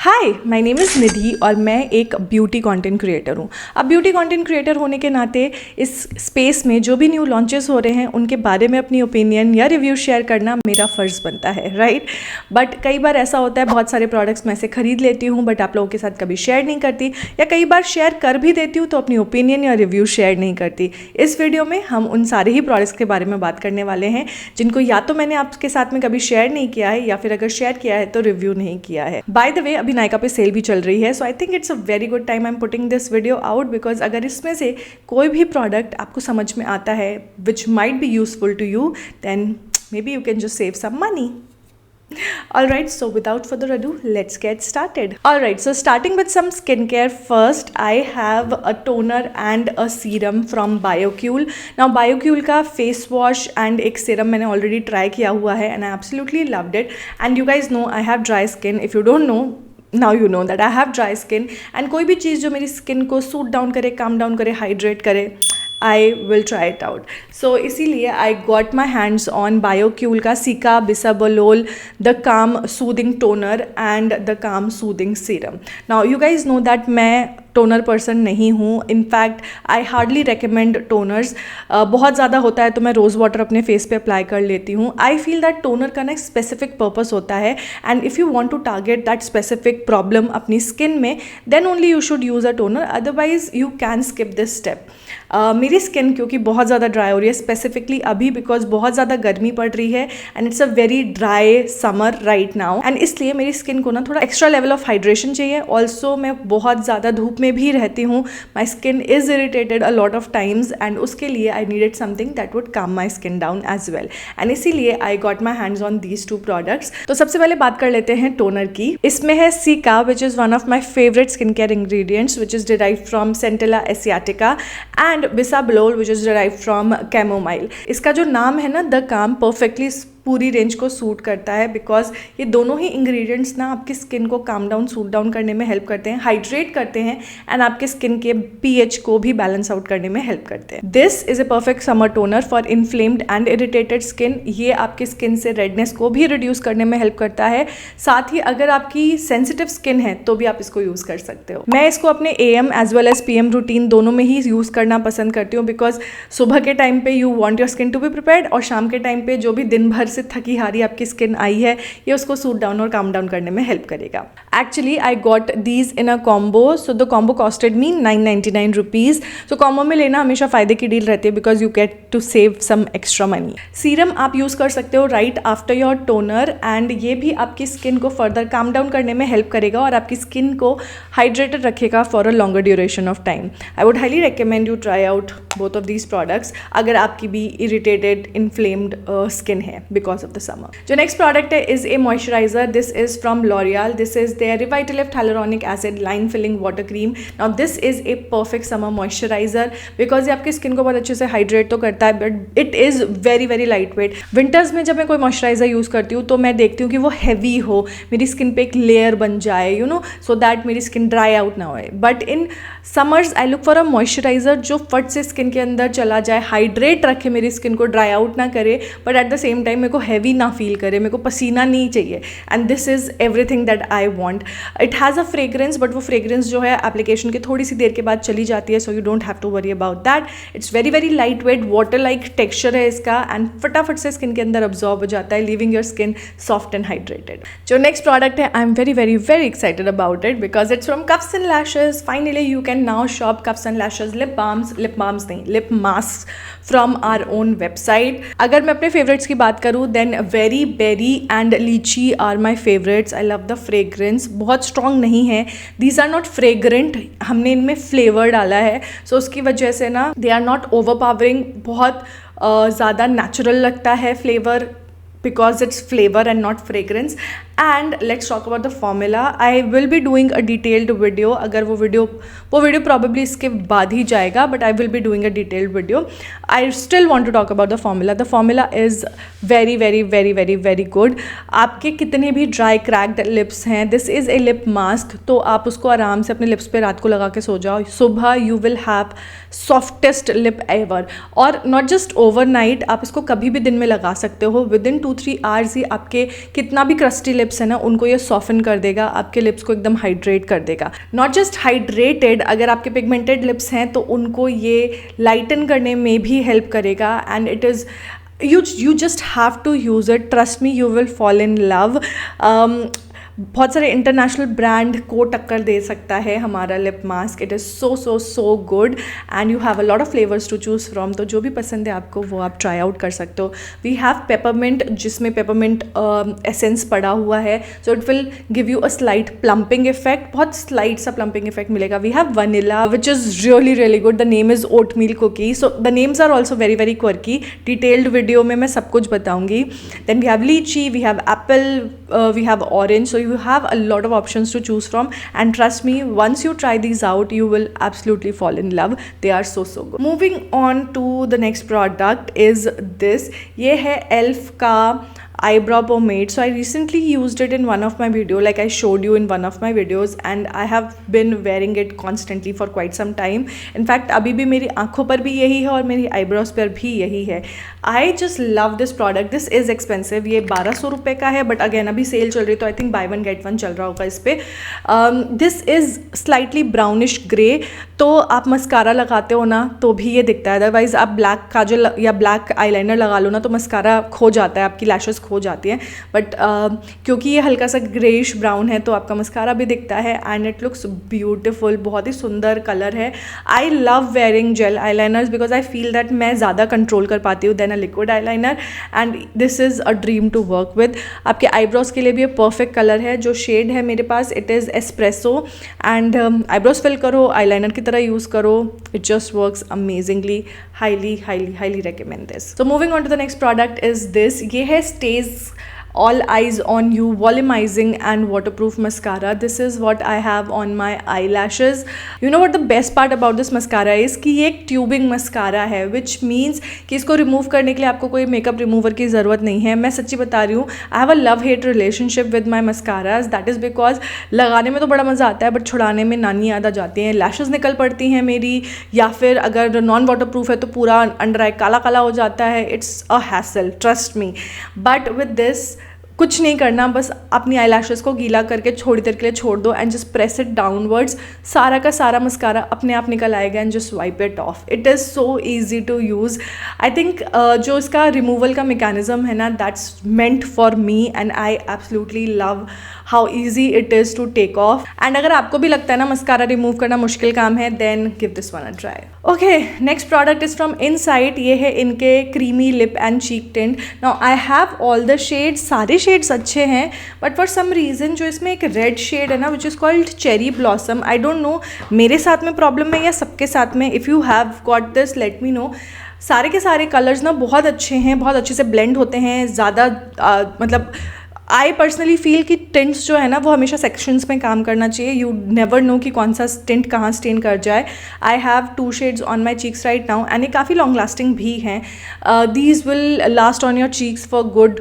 Hi, my name is निधि और मैं एक ब्यूटी कंटेंट क्रिएटर हूँ। अब ब्यूटी कंटेंट क्रिएटर होने के नाते इस स्पेस में जो भी न्यू लॉन्चेस हो रहे हैं उनके बारे में अपनी ओपिनियन या रिव्यू शेयर करना मेरा फ़र्ज़ बनता है, राइट। बट कई बार ऐसा होता है, बहुत सारे प्रोडक्ट्स मैं से ख़रीद लेती हूँ बट आप लोगों के साथ कभी शेयर नहीं करती, या कई बार शेयर कर भी देती हूँ तो अपनी ओपिनियन या रिव्यू शेयर नहीं करती। इस वीडियो में हम उन सारे ही प्रोडक्ट्स के बारे में बात करने वाले हैं जिनको या तो मैंने आपके साथ में कभी शेयर नहीं किया है या फिर अगर शेयर किया है तो रिव्यू नहीं किया है। बाय द वे, अभी नायका पे सेल भी चल रही है, so I think it's a very good time I am putting this video out, because अगर इसमें से कोई भी प्रोडक्ट आपको समझ में आता है which might be useful to you, then maybe you can just save some money. Alright, so without further ado, let's get started. Alright, so starting with some skincare first, I have a toner and a serum from BioQule. Now BioQule का face wash and एक serum मैंने already try किया हुआ है and I absolutely loved it. And you guys know I have dry skin. If you don't know, now you know that I have dry skin. And कोई भी चीज़ जो मेरी skin को सूट डाउन करे, calm down करे, hydrate करे, I will try it out. So इसीलिए I got my hands on BioQule का Cica Bisabolol the Calm Soothing Toner and the Calm Soothing Serum. Now you guys know that मैं toner person नहीं हूँ. In fact I hardly recommend toners. बहुत ज़्यादा होता है तो मैं रोज़ वाटर अपने फेस पे अप्लाई कर लेती हूँ. आई फील दैट टोनर का ना एक स्पेसिफिक पर्पस होता है and if you want to target that specific problem अपनी स्किन में, then only you should use a toner, otherwise you can skip this step. मेरी स्किन क्योंकि बहुत ज़्यादा ड्राई हो रही है, स्पेसिफिकली अभी बिकॉज बहुत ज़्यादा गर्मी पड़ रही है and it's a very dry summer right now, and इसलिए मेरी स्किन को ना थोड़ा एक्स्ट्रा लेवल ऑफ हाइड्रेशन चाहिए. ऑल्सो मैं बहुत ज़्यादा धूप में भी रहती हूँ. My skin is irritated a lot of times and उसके लिए I needed something that would calm my skin down as well, and इसीलिए I got my hands on these two products. तो सबसे पहले बात कर लेते हैं टोनर की. इसमें है Cica, which is one of my favourite skin care ingredients, which is derive from Centella asiatica, and Bisabolol which is derive from chamomile. इसका जो नाम है ना, द काम, परफेक्टली पूरी रेंज को सूट करता है बिकॉज ये दोनों ही इंग्रेडिएंट्स ना आपकी स्किन को काम डाउन, सूट डाउन करने में हेल्प करते हैं, हाइड्रेट करते हैं एंड आपके स्किन के pH को भी बैलेंस आउट करने में हेल्प करते हैं. This is a perfect summer toner for inflamed and irritated skin. ये आपकी स्किन से रेडनेस को भी रिड्यूस करने में हेल्प करता है. साथ ही अगर आपकी सेंसिटिव स्किन है तो भी आप इसको यूज़ कर सकते हो. मैं इसको अपने AM as well as PM routine दोनों में ही यूज़ करना पसंद करती हूँ बिकॉज सुबह के टाइम पे you want your skin to be prepared और शाम के टाइम पे जो भी दिन भर से थकी हारी आपकी स्किन आई है ये उसको सूट डाउन और काम डाउन करने में हेल्प करेगा. Actually I got these in a combo, so the combo costed me 999 rupees. So combo में लेना हमेशा फ़ायदे की डील रहती है because you get to save some extra money. Serum आप यूज़ कर सकते हो right after your toner and ये भी आपकी स्किन को फर्दर काम डाउन करने में हेल्प करेगा और आपकी स्किन को हाइड्रेटेड रखेगा for a longer duration of time. I would highly recommend you try out both of these products अगर आपकी भी इरिटेटेड इन्फ्लेम्ड स्किन है बिकॉज ऑफ द समर. जो नेक्स्ट प्रोडक्ट है is a moisturiser. This is from L'Oreal. This is their Revitalift hyaluronic acid line filling water cream. Now this is a perfect summer moisturiser because ये आपकी skin को बहुत अच्छे से hydrate तो करता है but it is very very light weight. Winters में जब मैं कोई मॉइस्चराइजर यूज़ करती हूँ तो मैं देखती हूँ कि वो हैवी हो, मेरी स्किन पे एक लेयर बन जाए, यू नो, सो दैट मेरी स्किन ड्राई आउट ना होए. But in summers I look for a moisturiser जो फट से स्किन के अंदर चला जाए, हाइड्रेट रखे मेरी स्किन को, ड्राई आउट ना करे but at the same time मेरे को हैवी ना फील करे, मेरे को पसीना नहीं चाहिए. And this is everything that I want. It has a fragrance but वो फ्रेग्रेंस जो है एप्लीकेशन के थोड़ी सी देर के बाद चली जाती है, so you don't have to worry about that. It's very very lightweight, water like texture है इसका एंड फटाफट से स्किन के अंदर अब्जॉर्ब हो जाता है, leaving your skin soft and hydrated. जो नेक्स्ट प्रोडक्ट है I am very very very excited about it because it's from Cuffs and Lashes. Finally you can now shop Cuffs and Lashes lip balms नहीं, lip mask from our own website. अगर मैं अपने favourites की बात करूँ then very berry and lychee are my favourites. I love the fragrance. बहुत strong नहीं है, दीज आर नॉट फ्रेग्रेंट, हमने इनमें फ्लेवर डाला है सो उसकी वजह से ना दे आर नॉट ओवरपावरिंग. बहुत ज़्यादा नेचुरल लगता है flavour because it's flavor and not fragrance. And let's talk about the formula. I will be doing a detailed video. अगर वो वीडियो probably इसके बाद ही जाएगा but I will be doing a detailed video. I still want to talk about the formula. The formula is very very very very very good. आपके कितने भी dry cracked lips हैं, this is a lip mask, तो आप उसको आराम से अपने lips पे रात को लगा के सो जाओ, सुबह you will have softest lip ever. और not just overnight, आप इसको कभी भी दिन में लगा सकते हो. Within 2-3 hours ही आपके कितना भी क्रस्टी लिप लिप्स है ना उनको ये सॉफ्टन कर देगा, आपके लिप्स को एकदम हाइड्रेट कर देगा। नॉट जस्ट हाइड्रेटेड, अगर आपके पिगमेंटेड लिप्स हैं तो उनको ये लाइटन करने में भी हेल्प करेगा। And it is you just have to use it, trust me, you will fall in love। बहुत सारे इंटरनेशनल ब्रांड को टक्कर दे सकता है हमारा lip mask. It is so good and you have a lot of flavours to choose from. तो जो भी पसंद है आपको वो आप ट्राई आउट कर सकते हो। वी हैव पेपरमिंट, जिसमें पेपरमिंट एसेंस पड़ा हुआ है, so it will give you a slight plumping effect, बहुत स्लाइट सा प्लम्पिंग इफेक्ट मिलेगा। We have vanilla which is really good, the name is oatmeal cookie, so the names are also very quirky. Detailed video में मैं सब कुछ बताऊंगी। Then we have lychee, we have apple, we have orange, so you have a lot of options to choose from, and trust me, once you try these out you will absolutely fall in love. They are so good. Moving on to the next product is this, ये है elf का eyebrow pomade. So I recently used it in one of my video, like I showed you in one of my videos, and I have been wearing it constantly for quite some time. In fact अभी भी मेरी आँखों पर भी यही है और मेरी eyebrows पर भी यही है। I just love this product. This is expensive, ये 1200 रुपये का है, बट अगेन अभी सेल चल रही है तो I think by one get one चल रहा होगा इस पर। This is slightly brownish grey, तो आप मस्कारा लगाते हो ना तो भी ये दिखता है, अदरवाइज़ आप ब्लैक काजल या ब्लैक आईलाइनर लगा लो ना तो मस्कारा खो जाता है, आपकी लैशेस खो जाती हैं। बट क्योंकि ये हल्का सा ग्रेइश ब्राउन है तो आपका मस्कारा भी दिखता है एंड इट लुक्स ब्यूटिफुल, बहुत ही सुंदर कलर है। I love wearing gel eyeliners because I feel that मैं ज़्यादा कंट्रोल कर पाती हूँ than a liquid eyeliner, and this is a dream to work with. आपके आईब्रोज के लिए भी ये परफेक्ट कलर है। जो शेड है मेरे पास it is espresso, and eyebrows fill करो, आईलाइनर की तरह यूज़ करो, it just works amazingly. highly recommend this. So moving on to the next product is this, ये है Stays All Eyes on You volumizing and waterproof mascara. This is what I have on my eyelashes. You know what the best part about this mascara is कि ये एक tubing mascara है, which means कि इसको remove करने के लिए आपको कोई मेकअप रिमूवर की ज़रूरत नहीं है। मैं सच्ची बता रही हूँ, I have a love hate relationship with my mascaras. That is because लगाने में तो बड़ा मज़ा आता है बट छुड़ाने में नानी याद आ जाती हैं, लैशेज़ निकल पड़ती हैं मेरी, या फिर अगर नॉन वाटर प्रूफ है तो पूरा अंडर आई काला काला हो जाता है। It's a hassle, trust me. But with this कुछ नहीं करना, बस अपनी आई लैशेज़ को गीला करके थोड़ी देर के लिए छोड़ दो and just press it downwards, सारा का सारा मस्कारा अपने आप निकल आएगा and just wipe it off. It is so easy to use. I think जो इसका रिमूवल का मैकेनिज्म है ना, that's meant for me and I absolutely love how easy it is to take off. And अगर आपको भी लगता है ना मस्कारा रिमूव करना मुश्किल काम है, then give this one a try. Okay, next product is from Insight. ये है इनके creamy lip and cheek tint. Now I have all the shades, सारे शेड्स अच्छे हैं, बट फॉर सम रीज़न जो इसमें एक रेड शेड है ना which is called cherry blossom, I don't know मेरे साथ में प्रॉब्लम है या सबके साथ में। If you have got this let me no. सारे के सारे कलर्स ना बहुत अच्छे हैं, बहुत अच्छे से ब्लेंड होते हैं, ज़्यादा मतलब आई पर्सनली फील कि टिंट्स जो है ना वो हमेशा सेक्शंस में काम करना चाहिए। यू नेवर नो कि कौन सा टिंट कहाँ स्टेन कर जाए। I have 2 shades on my cheeks right now and ये काफ़ी लॉन्ग लास्टिंग भी हैं। These will last on your cheeks for good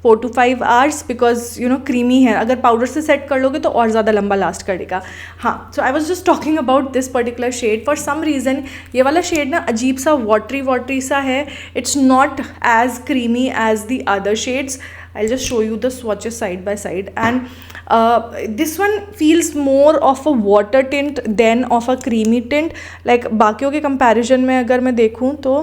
4 to 5 hours because you know creamy है। अगर पाउडर से सेट कर लोगे तो और ज़्यादा लंबा लास्ट करेगा। हाँ, so I was just talking about this particular shade. For some reason ये वाला शेड ना अजीब सा वाटरी सा है। It's not as creamy as the other shades. I'll just show you the swatches side by side, and this one feels more of a water tint than of a creamy tint. Like बाकियों के comparison में अगर मैं देखूँ तो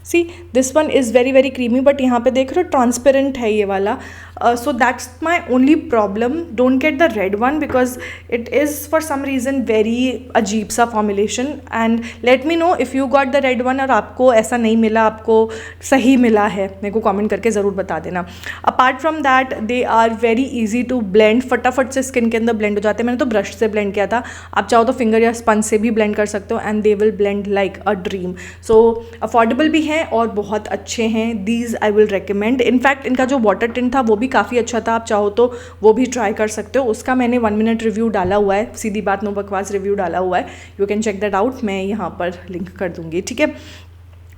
see this one is very creamy, but यहाँ पे देख रहे हो ट्रांसपेरेंट है ये वाला। So that's my only problem. Don't get the red one because it is for some reason very अजीब सा formulation. And let me know if you got the red one और आपको ऐसा नहीं मिला, आपको सही मिला है, मेरे को कॉमेंट करके ज़रूर बता देना। Apart from that they are very easy to blend, फटाफट से स्किन के अंदर ब्लेंड हो जाते हैं। मैंने तो ब्रश से ब्लेंड किया था, आप चाहो तो फिंगर या स्पंज से भी ब्लेंड कर सकते हो and they will blend like a dream. So affordable भी हैं और बहुत अच्छे हैं। These I will recommend. In fact इनका जो वाटर टिंट था वो भी काफ़ी अच्छा था, आप चाहो तो वो भी ट्राई कर सकते हो। उसका मैंने 1 मिनट रिव्यू डाला हुआ है, सीधी बात नो बकवास रिव्यू डाला हुआ है। You can check that out, मैं यहाँ पर लिंक कर दूँगी, ठीक है।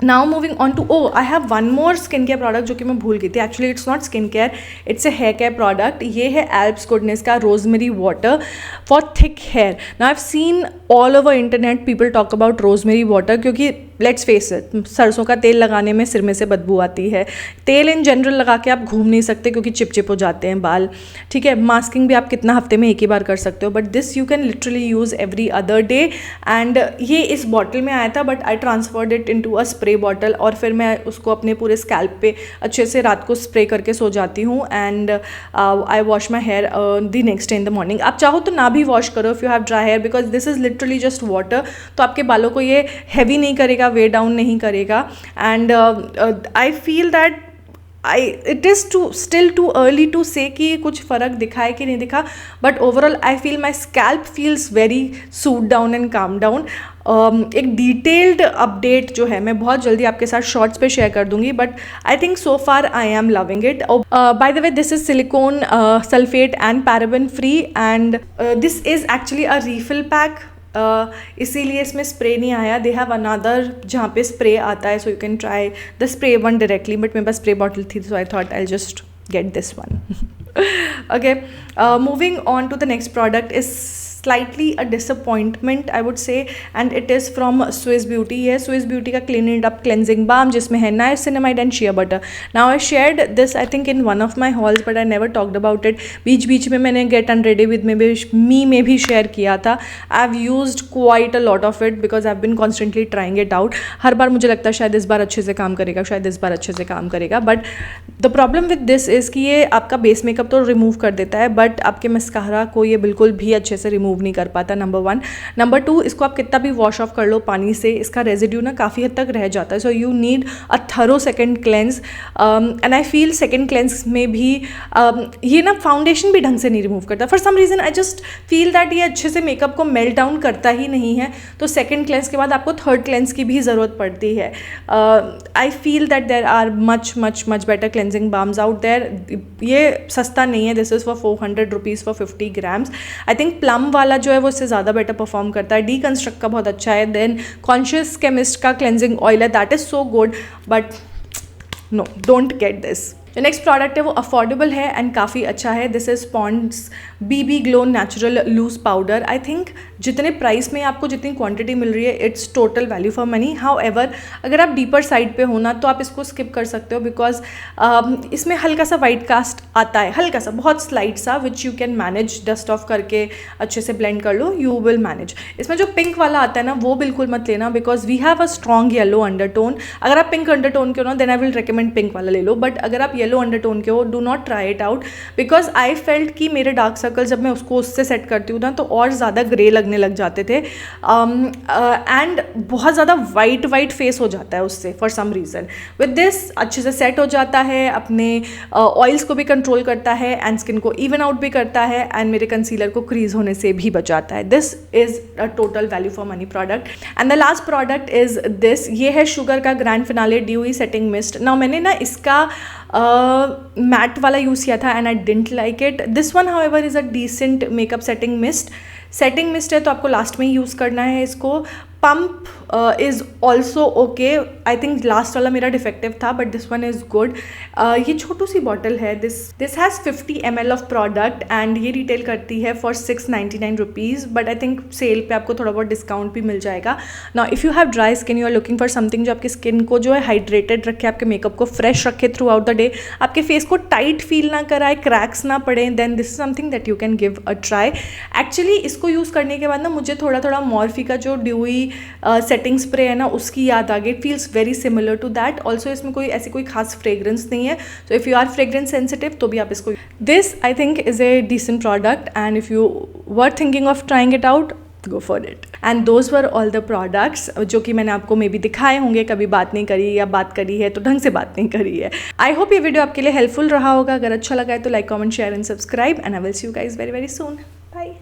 Now moving on to I have one more skin care product जो कि मैं भूल गई थी। Actually it's not skin care, it's a hair care product. ये है एल्प्स गुडनेस का rosemary water for thick hair. Now I have seen all over internet people talk about rosemary water, क्योंकि लेट्स फेस इट, सरसों का तेल लगाने में सिर में से बदबू आती है, तेल इन जनरल लगा के आप घूम नहीं सकते क्योंकि चिपचिप हो जाते हैं बाल, ठीक है। मास्किंग भी आप कितना हफ्ते में एक ही बार कर सकते हो, but this you can literally use every other day. And ये इस बॉटल में आया था, but I transferred it into a spray bottle, और फिर मैं उसको अपने पूरे स्कैल्प पे अच्छे से रात को स्प्रे करके सो जाती हूँ। And I wash my hair the next day in the morning. आप चाहो तो ना भी वॉश करो if you have dry hair, because this is literally just water, तो आपके बालों को ये हैवी नहीं करेगा, वे डाउन नहीं करेगा। And I feel that it is still too early to say कि कुछ फ़र्क दिखा है कि नहीं दिखा, but overall I feel my scalp feels very soothed down and calm down. एक डिटेल्ड अपडेट जो है मैं बहुत जल्दी आपके साथ शॉर्ट्स पे शेयर कर दूंगी, but I think so far I am loving it. By the way, this is silicon sulphate and paraben free, and this is actually a refill pack, इसीलिए इसमें स्प्रे नहीं आया। दे हैव अनदर जहाँ पे spray आता है, so you can try the spray one directly, but मेरे पास स्प्रे बॉटल थी, so I thought I just get this one. Okay, moving on to the next product is slightly a disappointment I would say, and it is from Swiss Beauty। ये Swiss Beauty का Clean It Up Cleansing Balm जिसमें है niacinamide and shea butter। Now I shared this I think in one of my hauls, but I never talked about it। बीच बीच में मैंने Get Unready With Me में भी share किया था। I've used quite a lot of it because I've been constantly trying it out। हर बार मुझे लगता है शायद इस बार अच्छे से काम करेगा, शायद इस बार अच्छे से काम करेगा, but the problem with this is कि ये आपका बेस मेकअप तो रिमूव कर देता है, बट आपके मस्कारा को ये बिल्कुल भी अच्छे से रिमूव नहीं कर पाता, नंबर वन। नंबर टू, इसको आप कितना भी वॉश ऑफ कर लो पानी से, इसका रेजिड्यू ना काफ़ी हद तक रह जाता है, so you need a thorough second cleanse. And I feel second cleanse में भी ये ना फाउंडेशन भी ढंग से नहीं रिमूव करता। For some reason I just feel that ये अच्छे से मेकअप को मेल्ट डाउन करता ही नहीं है, तो सेकेंड क्लेंस के बाद आपको थर्ड क्लेंस की भी ज़रूरत पड़ती है। I feel that there are much much much better cleansing balms out there. ये सस्ता नहीं है, this is for 400 rupees for 50 grams. I think Plum वाला जो है वो इससे ज़्यादा बेटर परफॉर्म करता है। डीकंस्ट्रक्ट का बहुत अच्छा है, देन कॉन्शियस केमिस्ट का क्लेंजिंग ऑयल है, that is so good, but no, don't get this. जो नेक्स्ट प्रोडक्ट है वो अफोर्डेबल है एंड काफ़ी अच्छा है। This is Pond's BB glow natural loose powder. I think जितने प्राइस में आपको जितनी क्वांटिटी मिल रही है, it's total value for money. However, अगर आप डीपर साइड पे हो ना तो आप इसको स्किप कर सकते हो, बिकॉज इसमें हल्का सा वाइट कास्ट आता है, हल्का सा, बहुत स्लाइट सा, which you can manage, dust of करके अच्छे से ब्लेंड कर लो, यू विल मैनेज। इसमें जो पिंक वाला आता है ना वो बिल्कुल मत लेना, because we have a strong yellow undertone. अगर आप पिंक अंडरटोन के हो ना, then I will recommend pink वाला ले लो, बट अगर आप येलो अंडरटोन के हो, do not try it out, because I felt कि मेरे डार्क सर्कल जब मैं उसको उससे सेट करती हूँ ना तो और ज़्यादा ग्रे लगने लग जाते थे, एंड बहुत ज़्यादा वाइट फेस हो जाता है उससे for some reason. With this अच्छे से सेट हो जाता है, अपने ऑयल्स को भी कंट्रोल करता है एंड स्किन को इवन आउट भी करता है, एंड मेरे कंसीलर को क्रीज होने से भी बचाता है। This is a total value for money product. And the last product is this, ये है शुगर का grand finale dewy setting mist. Now मैंने ना इसका मैट वाला यूज़ किया था and I didn't like it. This one however is a decent makeup setting mist है, तो आपको लास्ट में ही यूज़ करना है इसको। Pump is also okay, I think last वाला मेरा डिफेक्टिव था, but this one is good. ये छोटू सी बॉटल है, this has 50 ml of product, and ये रिटेल करती है for 699 rupees, but I think sale पे आपको थोड़ा बहुत डिस्काउंट भी मिल जाएगा। Now if you have dry skin, you are looking for something जो आपकी स्किन को जो है हाइड्रेटेड रखे, आपके मेकअप को फ्रेश रखे थ्रू आउट द डे, आपके फेस को टाइट फील ना कराए, क्रैक्स ना पड़े, then this is something that you can give a try. Actually इसको यूज़ करने के बाद ना मुझे थोड़ा मॉर्फी का जो ड्यूई सेटिंग स्प्रे है ना उसकी याद आ गई। Feels very similar to that. Also इसमें कोई खास फ्रेग्रेंस नहीं है, so if you are fragrance sensitive तो भी आप इसको, this I think is a decent product, and if you were thinking of trying it out, go for it. And those were all the products जो कि मैंने आपको may be दिखाए होंगे, कभी बात नहीं करी या बात करी है तो ढंग से बात नहीं करी है। आई होप ये वीडियो आपके लिए हेल्पफुल रहा होगा। अगर अच्छा लगा है तो like, comment, share and subscribe, and I will see you guys very very soon. Bye.